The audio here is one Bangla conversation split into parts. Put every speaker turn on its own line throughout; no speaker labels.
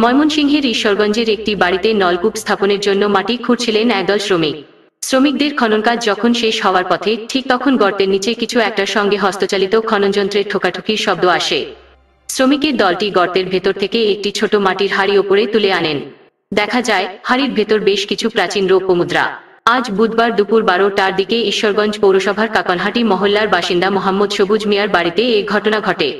ময়মনসিংহের ঈশ্বরগঞ্জের একটি বাড়িতে নলকূপ স্থাপনের জন্য মাটি খুঁড়ছিলেন একদল শ্রমিক। শ্রমিকদের খননকাজ যখন শেষ হওয়ার পথে ঠিক তখন গর্তের নিচে কিছু একটার সঙ্গে হস্তচালিত খননযন্ত্রের ঠোকাঠুকির শব্দ আসে। শ্রমিকের দলটি গর্তের ভেতর থেকে একটি ছোট মাটির হাঁড়ি ওপরে তুলে আনেন। দেখা যায় হাঁড়ির ভেতর বেশ কিছু প্রাচীন রৌপ্য মুদ্রা। আজ বুধবার দুপুর 12টার দিকে ঈশ্বরগঞ্জ পৌরসভার কাকনহাটি মহল্লার বাসিন্দা মোহাম্মদ সবুজ মিয়ার বাড়িতে এ ঘটনা ঘটে।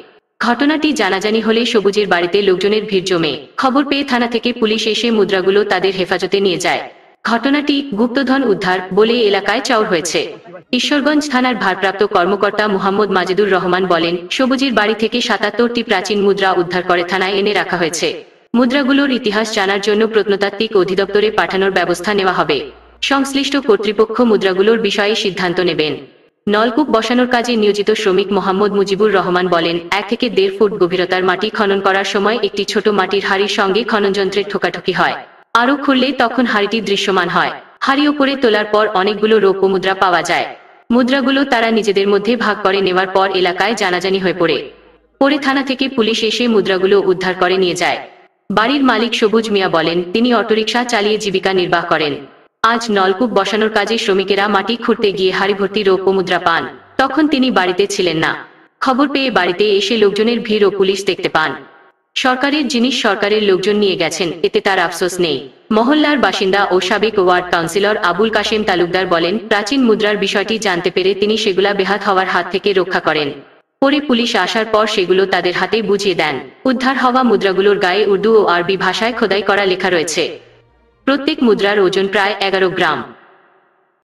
ঘটনাটি জানাজানি হলে সবুজের বাড়িতে লোকজনের ভিড় জমে। খবর পেয়ে থানা থেকে পুলিশ এসে মুদ্রাগুলো তাদের হেফাজতে নিয়ে যায়। ঘটনাটি গুপ্তধন উদ্ধার বলে এলাকায় চাউর হয়েছে। ঈশ্বরগঞ্জ থানার ভারপ্রাপ্ত কর্মকর্তা মুহাম্মদ মাজেদুর রহমান বলেন, সবুজের বাড়ি থেকে 77টি প্রাচীন মুদ্রা উদ্ধার করে থানায় এনে রাখা হয়েছে। মুদ্রাগুলোর ইতিহাস জানার জন্য প্রত্নতাত্ত্বিক অধিদপ্তরে পাঠানোর ব্যবস্থা নেওয়া হবে। সংশ্লিষ্ট কর্তৃপক্ষ মুদ্রাগুলোর বিষয়ে সিদ্ধান্ত নেবেন। নলকূপ বসানোর কাজে নিয়োজিত শ্রমিক মোহাম্মদ মুজিবুর রহমান বলেন, 1 থেকে 1.5 ফুট গভীরতার মাটি খনন করার সময় একটি ছোট মাটির হাঁড়ির সঙ্গে খননযন্ত্রের ঠোকাঠুকি হয়। আরও খুললে তখন হাঁড়িটি দৃশ্যমান হয়। হাঁড়ি ওপরে তোলার পর অনেকগুলো রৌপ্য মুদ্রা পাওয়া যায়। মুদ্রাগুলো তারা নিজেদের মধ্যে ভাগ করে নেওয়ার পর এলাকায় জানাজানি হয়ে পরে থানা থেকে পুলিশ এসে মুদ্রাগুলো উদ্ধার করে নিয়ে যায়। বাড়ির মালিক সবুজ মিয়া বলেন, তিনি অটোরিকশা চালিয়ে জীবিকা নির্বাহ করেন। আজ নলকূপ বসানোর কাজে শ্রমিকেরা মাটি খুঁড়তে গিয়ে হাঁড়ি ভর্তি রৌপ্য মুদ্রা পান। তখন তিনি বাড়িতে ছিলেন না। খবর পেয়ে বাড়িতে এসে লোকজনের ভিড় ও পুলিশ দেখতে পান। সরকারের জিনিস সরকারের লোকজন নিয়ে গেছেন, এতে তার আফসোস নেই। মহল্লার বাসিন্দা ও সাবেক ওয়ার্ড কাউন্সিলর আবুল কাশেম তালুকদার বলেন, প্রাচীন মুদ্রার বিষয়টি জানতে পেরে তিনি সেগুলা বেহাত হওয়ার হাত থেকে রক্ষা করেন। পরে পুলিশ আসার পর সেগুলো তাদের হাতে বুঝিয়ে দেন। উদ্ধার হওয়া মুদ্রাগুলোর গায়ে উর্দু ও আরবি ভাষায় খোদাই করা লেখা রয়েছে। প্রত্যেক মুদ্রার ওজন প্রায় 11 গ্রাম।